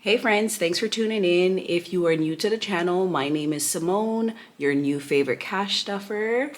Hey friends, thanks for tuning in. If you are new to the channel, my name is Symone, your new favorite cash stuffer.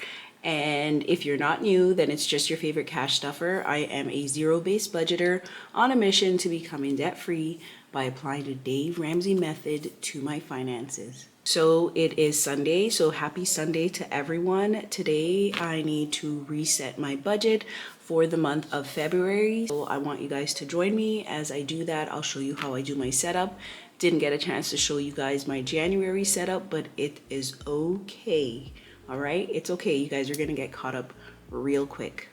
And if you're not new, then it's just your favorite cash stuffer. I am a zero-based budgeter on a mission to becoming debt-free by applying the Dave Ramsey method to my finances. So it is Sunday, so happy Sunday to everyone. Today I need to reset my budget for the month of February. So I want you guys to join me. As I do that, I'll show you how I do my setup. Didn't get a chance to show you guys my January setup, but it is okay. All right, it's okay. You guys are gonna get caught up real quick.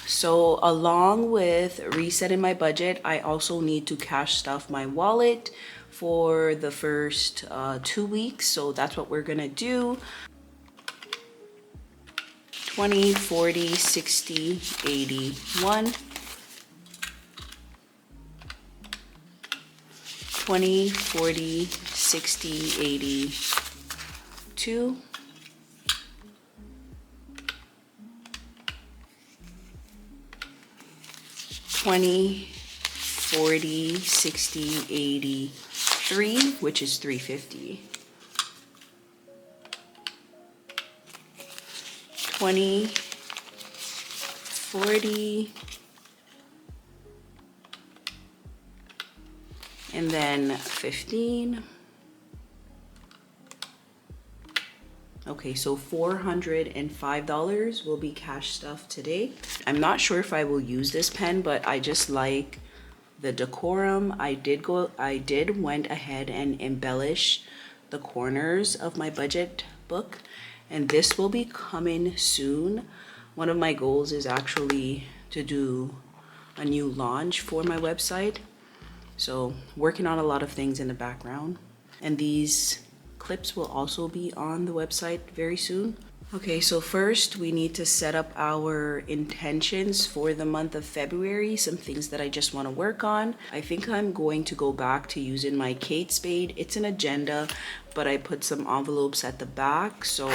So along with resetting my budget, I also need to cash stuff my wallet for the first 2 weeks. So that's what we're gonna do. 20, 40, 60, 80, 1. 20, 40, 60, 80, 2. 20, 40, 60, 80, 3, which is 350. 20, 40, and then 15. Okay, so $405 will be cash stuff today. I'm not sure if I will use this pen, but I just like the decorum. I did went ahead and embellish the corners of my budget book, and this will be coming soon. One of my goals is actually to do a new launch for my website. So working on a lot of things in the background, and these clips will also be on the website very soon. Okay, so first we need to set up our intentions for the month of February, some things that I just want to work on. I think I'm going to go back to using my Kate Spade. It's an agenda, but I put some envelopes at the back, so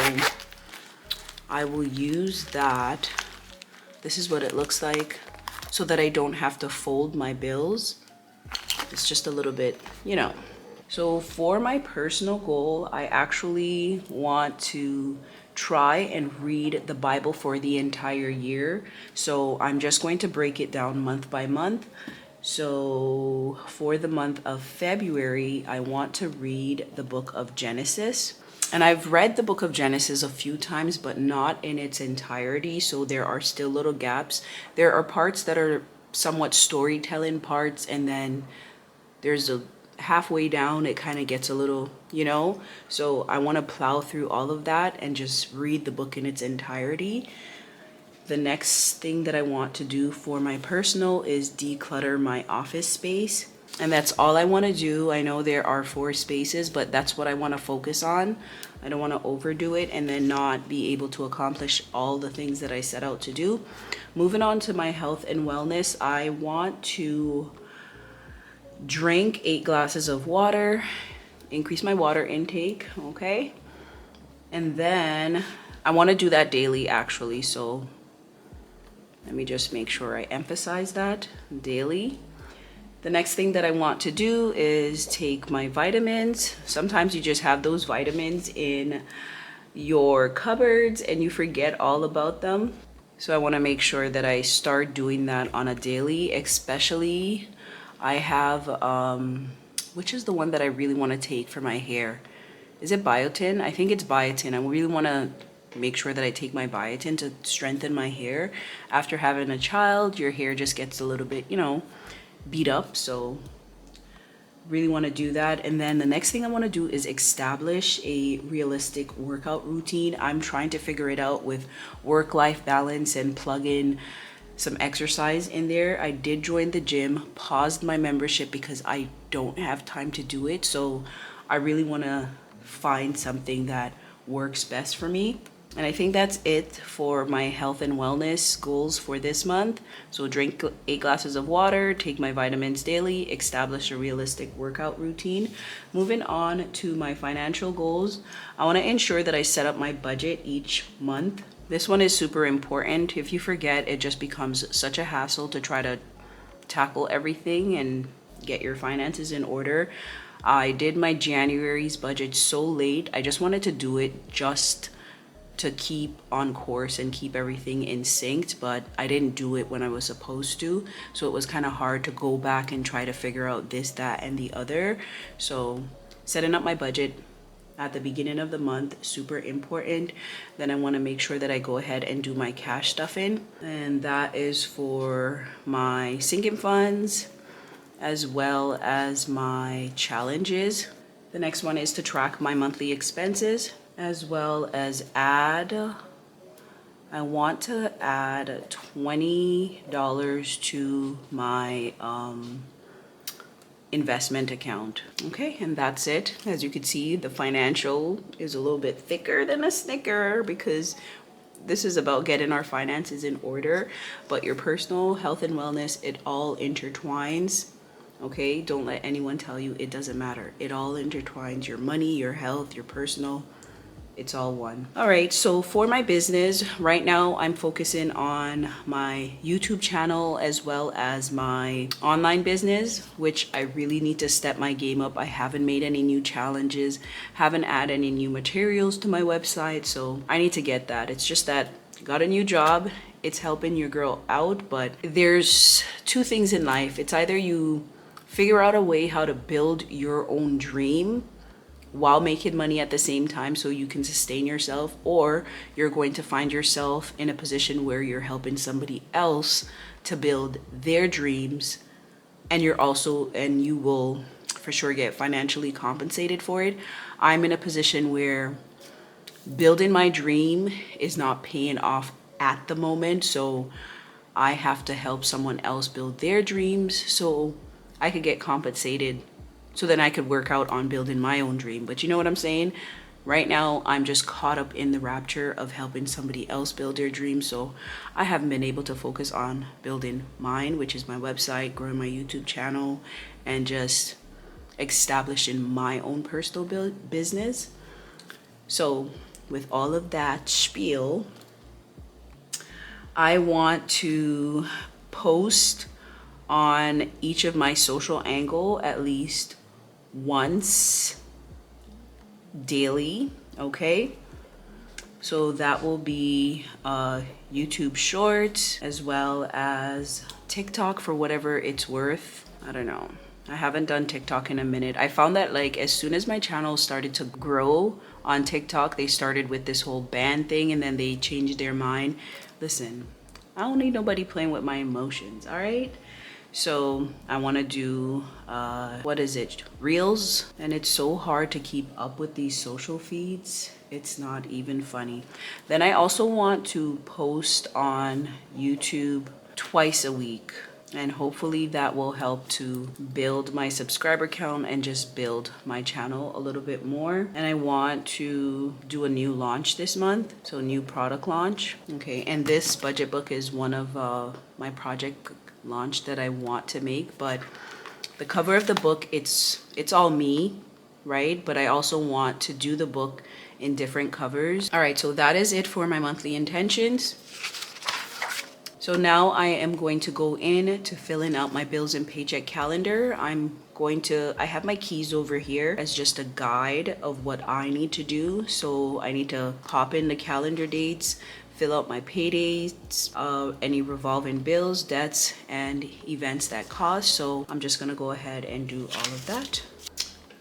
I will use that. This is what it looks like, so that I don't have to fold my bills. It's just a little bit, you know. So for my personal goal, I actually want to try and read the Bible for the entire year. So I'm just going to break it down month by month. So for the month of February, I want to read the book of Genesis. And I've read the book of Genesis a few times, but not in its entirety. So there are still little gaps. There are parts that are somewhat storytelling parts, and then there's a halfway down it kind of gets a little, so I want to plow through all of that and just read the book in its entirety. The next thing that I want to do for my personal is declutter my office space, and that's all I want to do. I know there are 4 spaces, but that's what I want to focus on. I don't want to overdo it and then not be able to accomplish all the things that I set out to do. Moving on to my health and wellness, I want to drink 8 glasses of water, increase my water intake, okay? And then I want to do that daily actually, so let me just make sure I emphasize that daily. The next thing that I want to do is take my vitamins. Sometimes you just have those vitamins in your cupboards and you forget all about them. So I want to make sure that I start doing that on a daily, especially I have, which is the one that I really want to take for my hair? Is it biotin? I think it's biotin. I really want to make sure that I take my biotin to strengthen my hair. After having a child, your hair just gets a little bit, beat up. So really want to do that. And then the next thing I want to do is establish a realistic workout routine. I'm trying to figure it out with work-life balance and plug in some exercise in there. I did join the gym, paused my membership because I don't have time to do it. So I really want to find something that works best for me. And I think that's it for my health and wellness goals for this month. So drink 8 glasses of water, take my vitamins daily, establish a realistic workout routine. Moving on to my financial goals, I want to ensure that I set up my budget each month. This one is super important. If you forget, it just becomes such a hassle to try to tackle everything, and get your finances in order. I did my January's budget so late. I just wanted to do it just to keep on course and keep everything in sync, but I didn't do it when I was supposed to. So it was kind of hard to go back and try to figure out this, that, and the other. So setting up my budget at the beginning of the month, super important. Then I want to make sure that I go ahead and do my cash stuffing. And that is for my sinking funds as well as my challenges. The next one is to track my monthly expenses, as well as I want to add $20 to my investment account. Okay, and that's it. As you can see, the financial is a little bit thicker than a Snicker because this is about getting our finances in order, but your personal health and wellness, it all intertwines. Okay, don't let anyone tell you it doesn't matter. It all intertwines. Your money, your health, your personal, it's all one. All right, so for my business right now, I'm focusing on my YouTube channel as well as my online business, which I really need to step my game up. I haven't made any new challenges, haven't added any new materials to my website, so I need to get that. It's just that I got a new job. It's helping your girl out, but there's two things in life. It's either you figure out a way how to build your own dream while making money at the same time so you can sustain yourself, or you're going to find yourself in a position where you're helping somebody else to build their dreams, and you will for sure get financially compensated for it. I'm in a position where building my dream is not paying off at the moment, so I have to help someone else build their dreams so I could get compensated, so then I could work out on building my own dream. But you know what I'm saying? Right now, I'm just caught up in the rapture of helping somebody else build their dream. So I haven't been able to focus on building mine, which is my website, growing my YouTube channel, and just establishing my own personal business. So with all of that spiel, I want to post on each of my social angle at least once daily. Okay, so that will be YouTube shorts as well as TikTok for whatever it's worth. I don't know, I haven't done TikTok in a minute. I found that like as soon as my channel started to grow on TikTok, they started with this whole ban thing and then they changed their mind. Listen, I don't need nobody playing with my emotions, all right? So I want to do reels, and it's so hard to keep up with these social feeds. It's not even funny. Then I also want to post on YouTube twice a week, and hopefully that will help to build my subscriber count and just build my channel a little bit more. And I want to do a new launch this month, so a new product launch. Okay, and this budget book is one of my project launch that I want to make, but the cover of the book, it's all me, right? But I also want to do the book in different covers. All right, so that is it for my monthly intentions. So now I am going to go in to filling out my bills and paycheck calendar. I have my keys over here as just a guide of what I need to do. So I need to pop in the calendar dates, fill out my pay dates, any revolving bills, debts, and events that cost. So I'm just gonna go ahead and do all of that.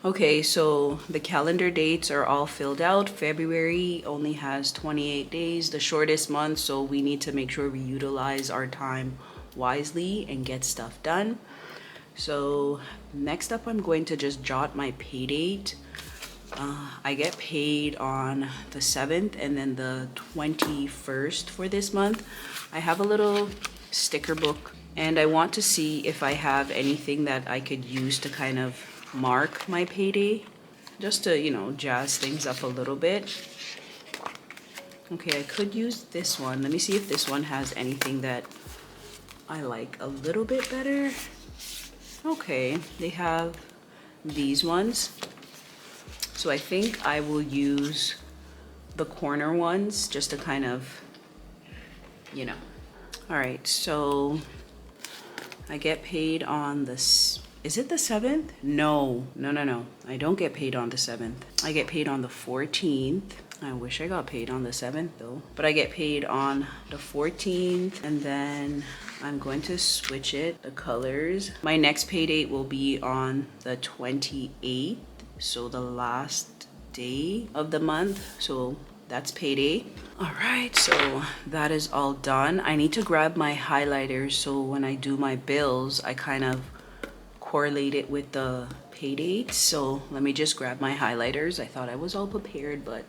Okay, so the calendar dates are all filled out. February only has 28 days, the shortest month, so we need to make sure we utilize our time wisely and get stuff done. So next up, I'm going to just jot my pay date. I get paid on the 7th and then the 21st for this month. I have a little sticker book and I want to see if I have anything that I could use to kind of mark my payday, just to, you know, jazz things up a little bit. Okay, I could use this one. Let me see if this one has anything that I like a little bit better. Okay, they have these ones. So I think I will use the corner ones just to kind of, you know. All right, so I get paid on the Is it the 7th? No. I don't get paid on the 7th. I get paid on the 14th. I wish I got paid on the 7th though. But I get paid on the 14th, and then I'm going to switch it, the colors. My next pay date will be on the 28th, so the last day of the month. So that's payday. All right, so that is all done. I need to grab my highlighters so when I do my bills, I kind of correlate it with the pay date. So let me just grab my highlighters. I thought I was all prepared, but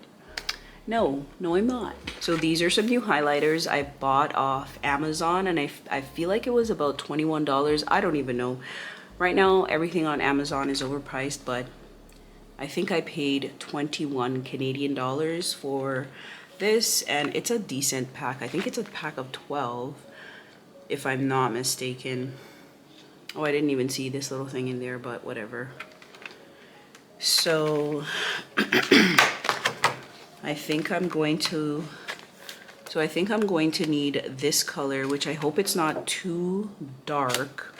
no, I'm not. So these are some new highlighters I bought off Amazon, and I feel like it was about $21. I don't even know. Right now, everything on Amazon is overpriced, but I think I paid 21 Canadian dollars for this, and it's a decent pack. I think it's a pack of 12, if I'm not mistaken. Oh, I didn't even see this little thing in there, but whatever. So I think I'm going to need this color, which I hope it's not too dark.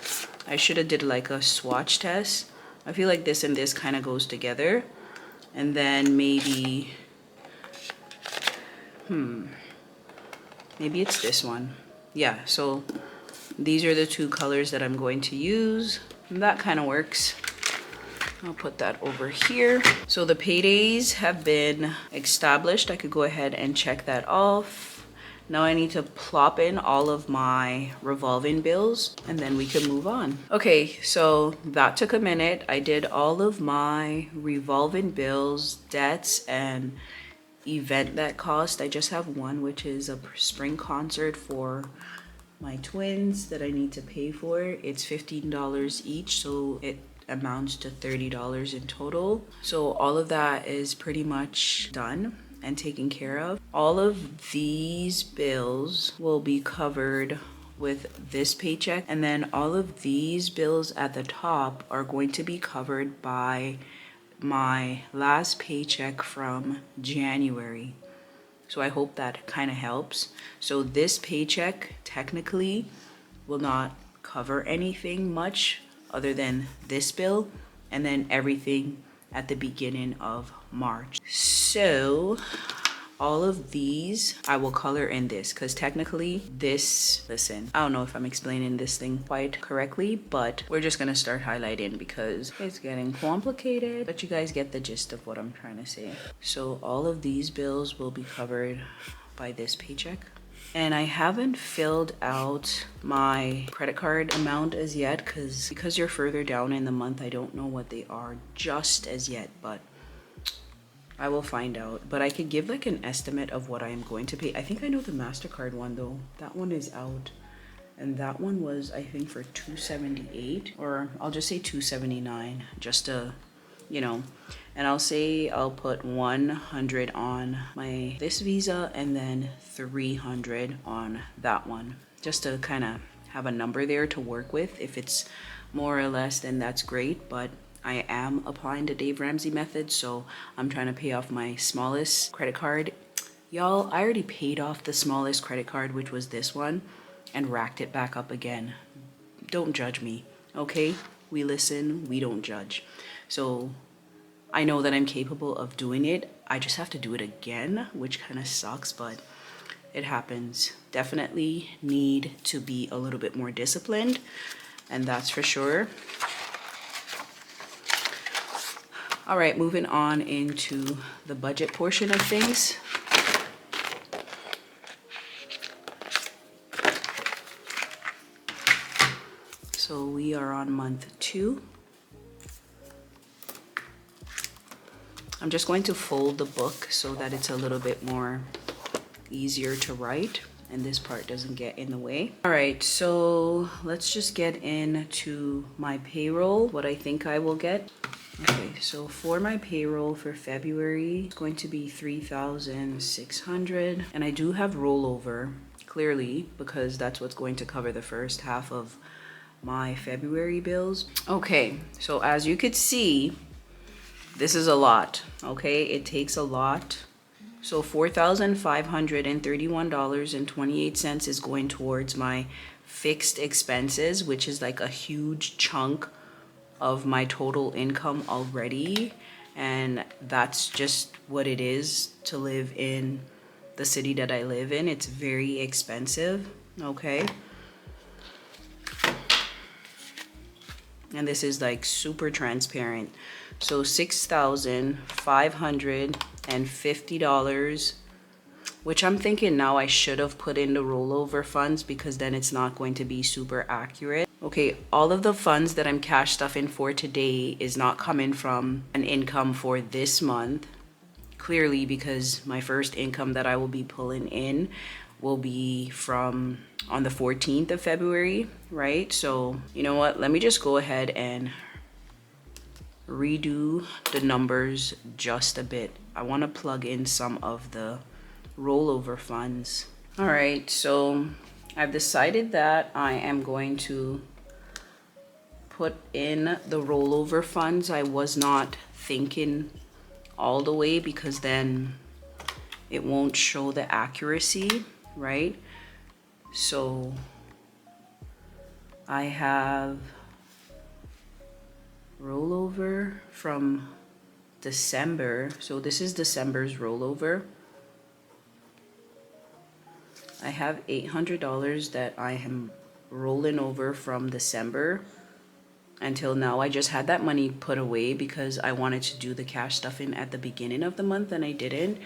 I should have did like a swatch test. I feel like this and this kind of goes together. And then maybe it's this one. Yeah, so these are the two colors that I'm going to use. And that kind of works. I'll put that over here. So the paydays have been established. I could go ahead and check that off. Now I need to plop in all of my revolving bills, and then we can move on. Okay, so that took a minute. I did all of my revolving bills, debts, and event that cost. I just have one, which is a spring concert for my twins that I need to pay for. It's $15 each, so it amounts to $30 in total. So all of that is pretty much done and taken care of. All of these bills will be covered with this paycheck, and then all of these bills at the top are going to be covered by my last paycheck from January. So I hope that kind of helps. So this paycheck technically will not cover anything much other than this bill, and then everything at the beginning of March. So all of these I will color in this, because technically this, listen, I don't know if I'm explaining this thing quite correctly, but we're just gonna start highlighting because it's getting complicated, but you guys get the gist of what I'm trying to say. So all of these bills will be covered by this paycheck. And I haven't filled out my credit card amount as yet, because you're further down in the month, I don't know what they are just as yet, but I will find out. But I could give like an estimate of what I am going to pay. I think I know the MasterCard one though. That one is out. And that one was, I think, for $278, or I'll just say $279, just to, you know. And I'll say I'll put 100 on this Visa, and then 300 on that one, just to kind of have a number there to work with. If it's more or less, then that's great, but I am applying the Dave Ramsey method, so I'm trying to pay off my smallest credit card. Y'all, I already paid off the smallest credit card, which was this one, and racked it back up again. Don't judge me, okay? We listen, we don't judge. So I know that I'm capable of doing it. I just have to do it again, which kind of sucks, but it happens. Definitely need to be a little bit more disciplined, and that's for sure. All right, moving on into the budget portion of things. So we are on month 2. I'm just going to fold the book so that it's a little bit more easier to write and this part doesn't get in the way. All right, so let's just get into my payroll, what I think I will get. Okay, so for my payroll for February, it's going to be $3,600, and I do have rollover, clearly, because that's what's going to cover the first half of my February bills. Okay, so as you could see, this is a lot, okay? It takes a lot. So $4,531.28 is going towards my fixed expenses, which is like a huge chunk of my total income already, and that's just what it is to live in the city that I live in. It's very expensive, okay? And this is like super transparent. So $6,550, which I'm thinking now I should have put in the rollover funds because then it's not going to be super accurate. Okay, all of the funds that I'm cash stuffing for today is not coming from an income for this month. Clearly, because my first income that I will be pulling in will be from on the 14th of February, right? So you know what? Let me just go ahead and redo the numbers just a bit. I want to plug in some of the rollover funds. All right, so I've decided that I am going to put in the rollover funds. I was not thinking all the way because then it won't show the accuracy, right? So I have rollover from December. So this is December's rollover. I have $800 that I am rolling over from December until now. I just had that money put away because I wanted to do the cash stuffing at the beginning of the month and I didn't.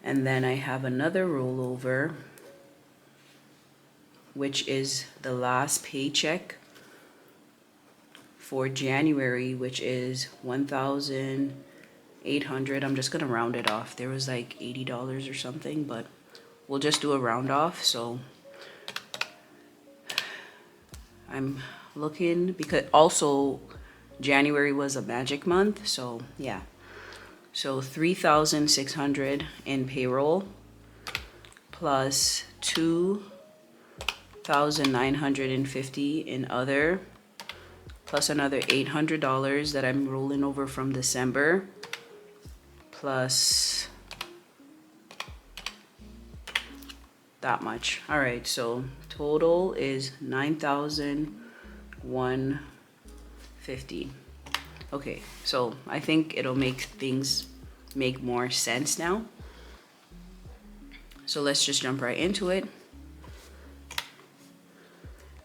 And then I have another rollover, which is the last paycheck for January, which is $1,800. I'm just gonna round it off. There was like $80 or something, but we'll just do a round off. So I'm looking because also January was a magic month. So yeah. So 3,600 in payroll plus 2,950 in other, plus another $800 that I'm rolling over from December, plus that much. All right, so total is 9,150. Okay, so I think it'll make things make more sense now. So let's just jump right into it.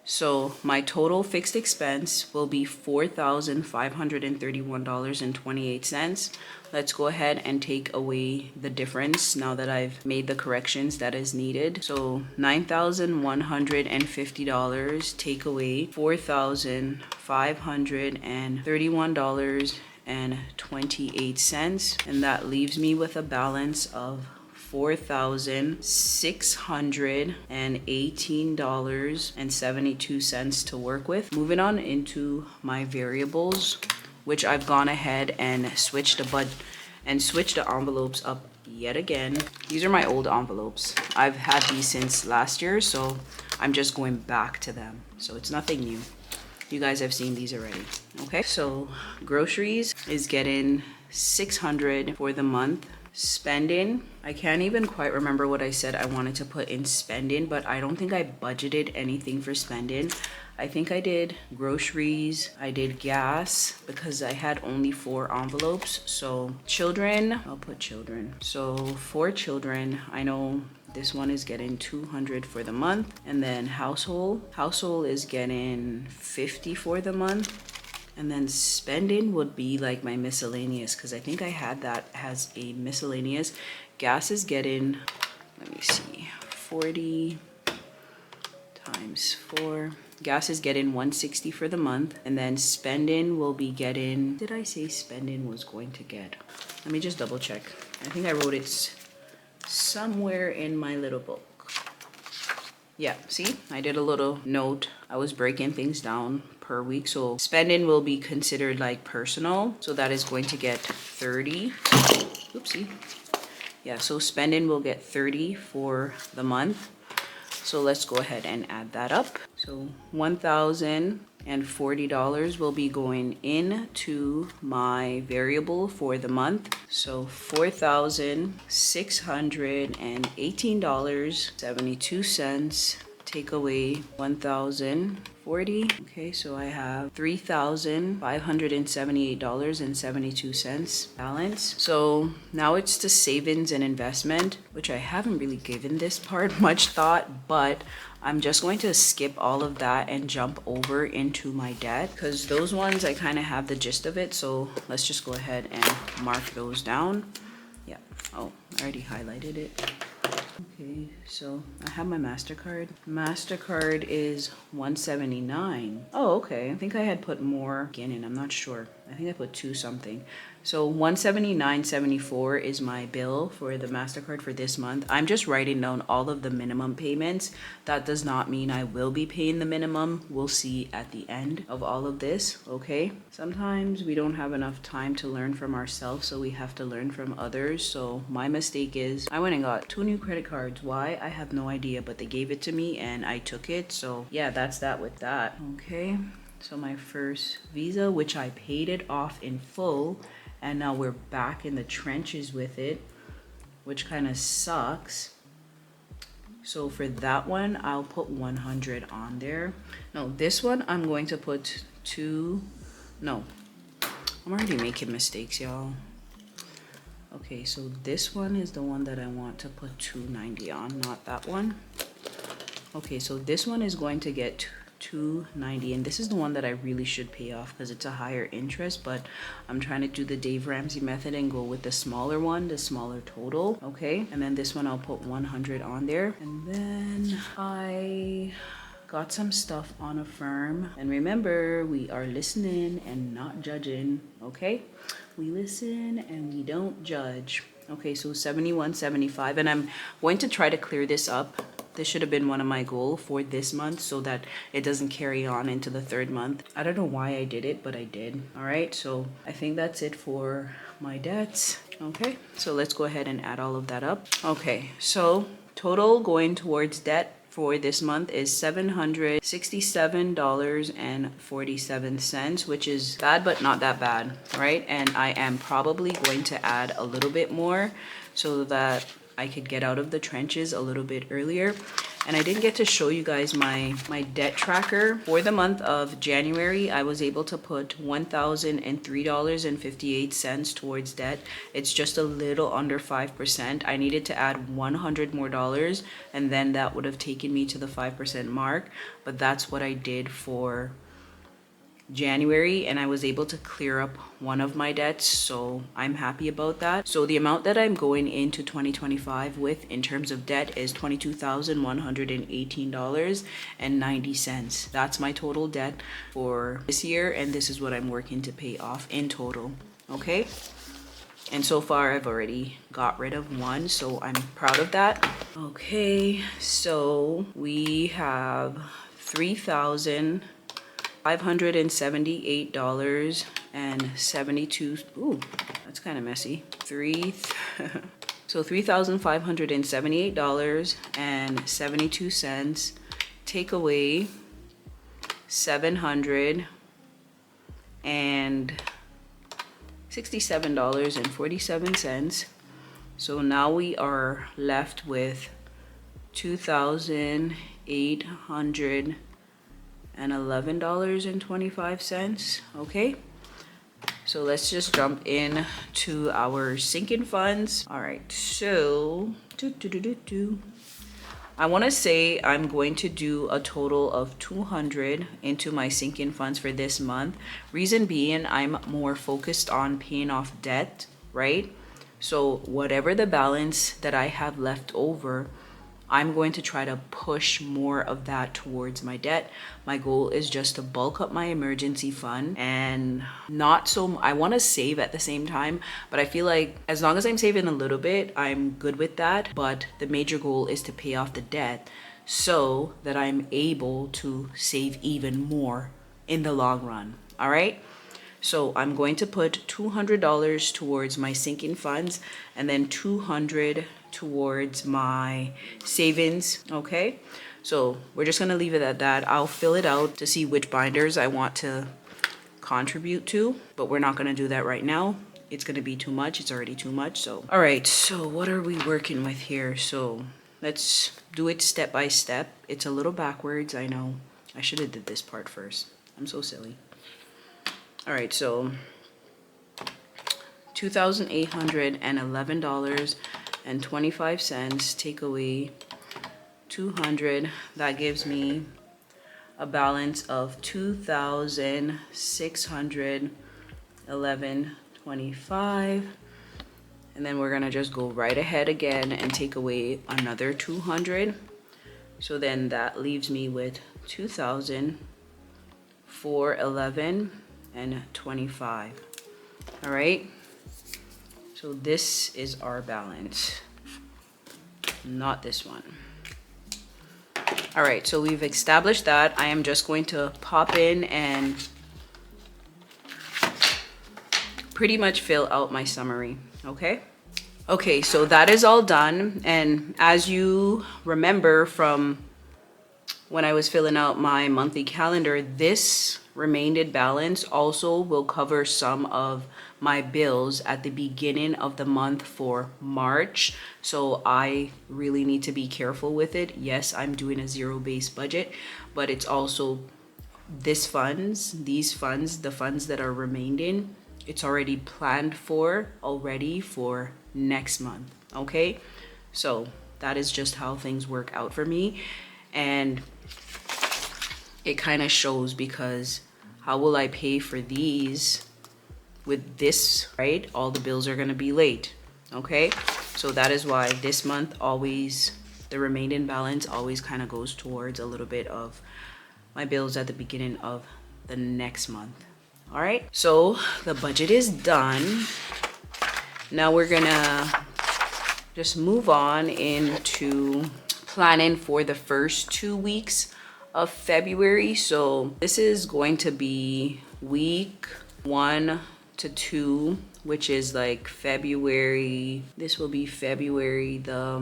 So my total fixed expense will be $4,531.28. Let's go ahead and take away the difference now that I've made the corrections that is needed. So $9,150, take away $4,531.28, and that leaves me with a balance of $4,618.72 to work with. Moving on into my variables, which I've gone ahead and switched the envelopes up yet again. These are my old envelopes. I've had these since last year, so I'm just going back to them. So it's nothing new. You guys have seen these already. Okay, so groceries is getting $600 for the month. Spending, I can't even quite remember what I said I wanted to put in spending, but I don't think I budgeted anything for spending. I think I did groceries, I did gas because I had only 4 envelopes. So children, I'll put children. So for children, I know this one is getting $200 for the month, and then household is getting $50 for the month. And then spending would be like my miscellaneous, because I think I had that as a miscellaneous. Gas is getting, let me see, 40 times 4. Gas is getting $160 for the month. And then spending will be getting, did I say spending was going to get? Let me just double check. I think I wrote it somewhere in my little book. Yeah, see, I did a little note. I was breaking things down per week. So spending will be considered like personal. So that is going to get 30. Oopsie. Yeah, so spending will get 30 for the month. So let's go ahead and add that up. So $1,040 will be going into my variable for the month. So $4,618.72 take away 1,040. Okay, so I have $3,578.72 balance. So now it's the savings and investment, which I haven't really given this part much thought, but I'm just going to skip all of that and jump over into my debt, because those ones I kind of have the gist of it. So let's just go ahead and mark those down. Yeah. Oh, I already highlighted it. Okay, so I have my MasterCard. MasterCard is 179. Oh, okay. I think I had put more again in. I'm not sure. I think I put 2 something. So 179.74 is my bill for the MasterCard for this month. I'm just writing down all of the minimum payments. That does not mean I will be paying the minimum. We'll see at the end of all of this, okay? Sometimes we don't have enough time to learn from ourselves, so we have to learn from others. So my mistake is I went and got 2 new credit cards. Why? I have no idea, but they gave it to me and I took it. So yeah, that's that with that. Okay, so my first Visa, which I paid it off in full, and now we're back in the trenches with it, which kind of sucks. So for that one, I'll put 100 on there. No, this one I'm going to put 2. No, I'm already making mistakes, y'all. Okay, so this one is the one that I want to put 290 on, not that one. Okay, so this one is going to get 290, and this is the one that I really should pay off because it's a higher interest, but I'm trying to do the Dave Ramsey method and go with the smaller one, the smaller total. Okay, and then this one I'll put 100 on there. And then I got some stuff on Affirm, and remember, we are listening and not judging. Okay, we listen and we don't judge. Okay, so 71.75, and I'm going to try to clear this up. This should have been one of my goals for this month so that it doesn't carry on into the 3rd month. I don't know why I did it, but I did. All right, so I think that's it for my debts. Okay, so let's go ahead and add all of that up. Okay, so total going towards debt for this month is $767.47, which is bad, but not that bad, right? And I am probably going to add a little bit more so that I could get out of the trenches a little bit earlier. And I didn't get to show you guys my debt tracker. For the month of January, I was able to put $1,003.58 towards debt. It's just a little under 5%. I needed to add $100 more, and then that would have taken me to the 5% mark. But that's what I did for January, and I was able to clear up one of my debts, so I'm happy about that. So the amount that I'm going into 2025 with in terms of debt is $22,118.90. That's my total debt for this year, and this is what I'm working to pay off in total. Okay, and so far I've already got rid of one, so I'm proud of that. Okay, so we have $578.72. Ooh, that's kind of messy. So $3,578.72. Take away 767.47. So now we are left with $2,811.25. Okay, so let's just jump in to our sinking funds. All right, so I want to say I'm going to do a total of 200 into my sinking funds for this month. Reason being, I'm more focused on paying off debt, right? So whatever the balance that I have left over, I'm going to try to push more of that towards my debt. My goal is just to bulk up my emergency fund, and not so, I want to save at the same time, but I feel like as long as I'm saving a little bit, I'm good with that. But the major goal is to pay off the debt so that I'm able to save even more in the long run. All right. So I'm going to put $200 towards my sinking funds, and then $200 towards my savings. Okay, so we're just gonna leave it at that. I'll fill it out to see which binders I want to contribute to, but we're not gonna do that right now. It's gonna be too much. It's already too much. So all right, so what are we working with here? So let's do it step by step. It's a little backwards, I know. I should have did this part first. I'm so silly. All right, so $2,811.25, take away 200, that gives me a balance of $2,611.25. And then we're gonna just go right ahead again and take away another 200. So then that leaves me with 2,411.25. All right, so this is our balance, not this one. All right, so we've established that. I am just going to pop in and pretty much fill out my summary, okay? Okay, so that is all done. And as you remember from when I was filling out my monthly calendar, this remaining balance also will cover some of my bills at the beginning of the month for March. So I really need to be careful with it. Yes, I'm doing a zero-based budget, but it's also these funds, the funds that are remaining, it's already planned for next month, okay? So that is just how things work out for me. And it kind of shows, because how will I pay for these with this, right? All the bills are going to be late, okay? So that is why this month always, the remaining balance always kind of goes towards a little bit of my bills at the beginning of the next month. All right, so the budget is done. Now we're gonna just move on into planning for the first 2 weeks of February. So this is going to be week 1 to 2, which is like February. This will be February the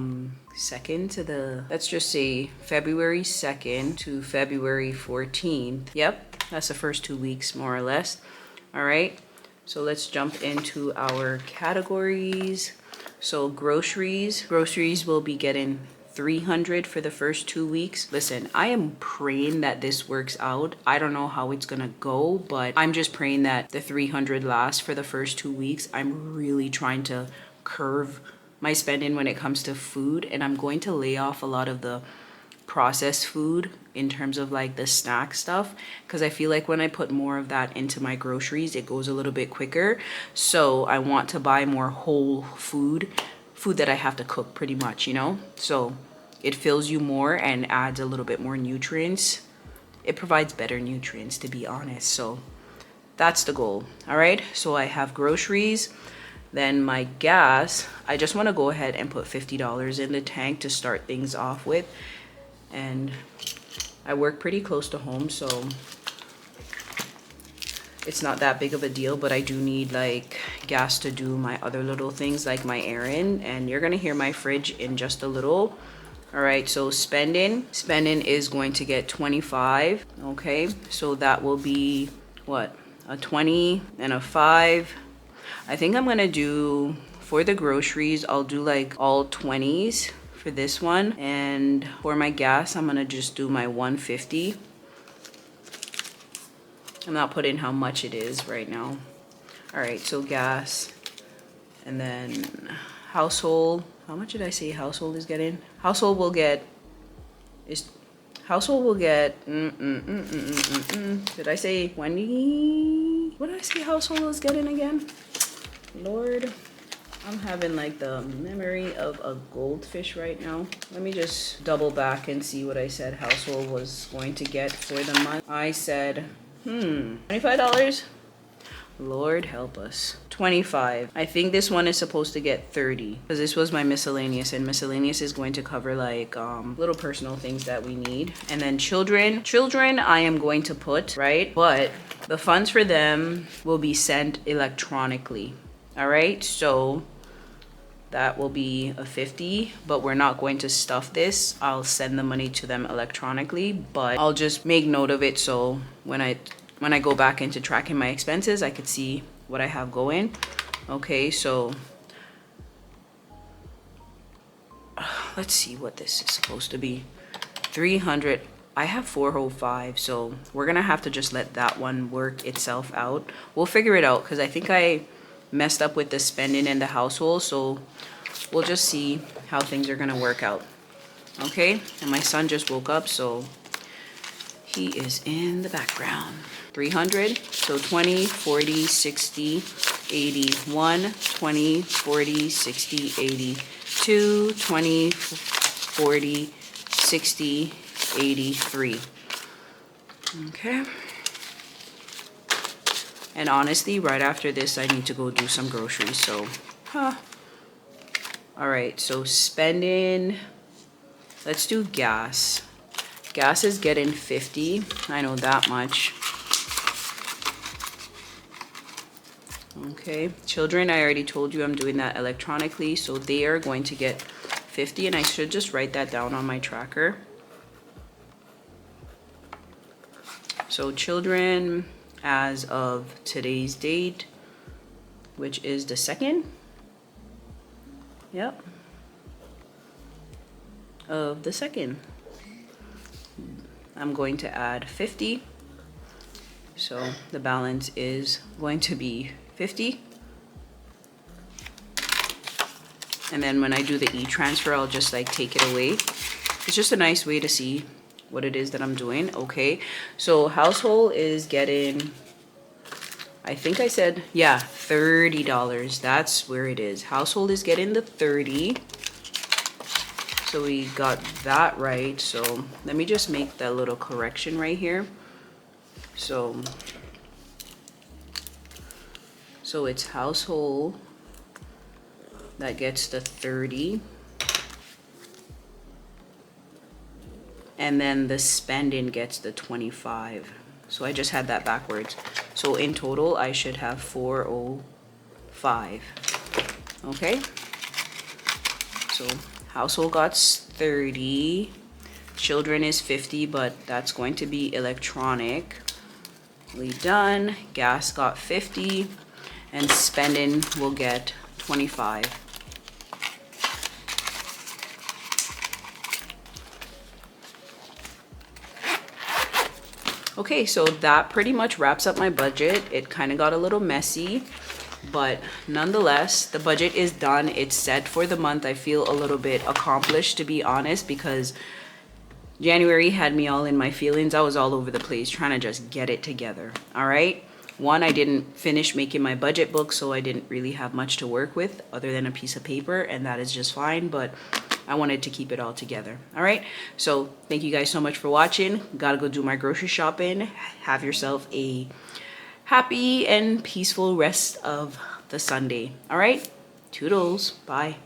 2nd to the, let's just say February 2nd to February 14th. Yep, that's the first 2 weeks more or less. All right, so let's jump into our categories. So groceries will be getting $300 for the first 2 weeks. Listen, I am praying that this works out. I don't know how it's gonna go, but I'm just praying that the $300 lasts for the first 2 weeks. I'm really trying to curve my spending when it comes to food, and I'm going to lay off a lot of the processed food in terms of like the snack stuff, because I feel like when I put more of that into my groceries, it goes a little bit quicker. So I want to buy more whole food that I have to cook pretty much, you know? So it fills you more and adds a little bit more nutrients. It provides better nutrients, to be honest. So that's the goal. All right, so I have groceries. Then my gas, I just want to go ahead and put $50 in the tank to start things off with. And I work pretty close to home, so it's not that big of a deal, but I do need like gas to do my other little things like my errand. And you're gonna hear my fridge in just a little. All right, so spending is going to get 25. Okay, so that will be what, a 20 and a 5. I think I'm gonna do, for the groceries, I'll do like all 20s for this one. And for my gas, I'm gonna just do my 150. I'm not putting how much it is right now. All right, so gas. And then household, how much did I say household is getting? Household will get, did I say 20? What did I say household was getting again? Lord, I'm having like the memory of a goldfish right now. Let me just double back and see what I said household was going to get for the month. I said, $25? Lord help us. 25. I think this one is supposed to get 30, because this was my miscellaneous, and miscellaneous is going to cover like little personal things that we need. And then children I am going to put, right? But the funds for them will be sent electronically. All right, so that will be a 50, but we're not going to stuff this. I'll send the money to them electronically, but I'll just make note of it, so when I go back into tracking my expenses, I could see what I have going. Okay, so let's see what this is supposed to be. 300. I have 405, so we're gonna have to just let that one work itself out. We'll figure it out because I think I messed up with the spending in the household, so we'll just see how things are gonna work out. Okay, and my son just woke up, so he is in the background. 300, so 20, 40, 60, 80, 1, 20, 40, 60, 80, 2, 20, 40, 60, 83. Okay. And honestly, right after this, I need to go do some groceries, so, all right, so spending, let's do gas. Gas is getting 50, I know that much. Okay, children, I already told you I'm doing that electronically, so they are going to get 50, and I should just write that down on my tracker. So children, as of today's date, which is the 2nd, yep, of the 2nd, I'm going to add 50, so the balance is going to be 50. And then when I do the e-transfer, I'll just like take it away. It's just a nice way to see what it is that I'm doing. Okay, so household is getting, I think I said, yeah, $30. That's where it is. Household is getting the 30. So we got that right. So let me just make that little correction right here. So it's household that gets the 30. And then the spending gets the 25. So I just had that backwards. So in total, I should have 405. Okay. So household got 30. Children is 50, but that's going to be electronically done. Gas got 50. And spending will get 25. Okay, so that pretty much wraps up my budget. It kind of got a little messy, but nonetheless, the budget is done. It's set for the month. I feel a little bit accomplished, to be honest, because January had me all in my feelings. I was all over the place trying to just get it together. All right. One, I didn't finish making my budget book, so I didn't really have much to work with other than a piece of paper, and that is just fine, but I wanted to keep it all together. All right. So thank you guys so much for watching. Gotta go do my grocery shopping. Have yourself a happy and peaceful rest of the Sunday. All right. Toodles. Bye.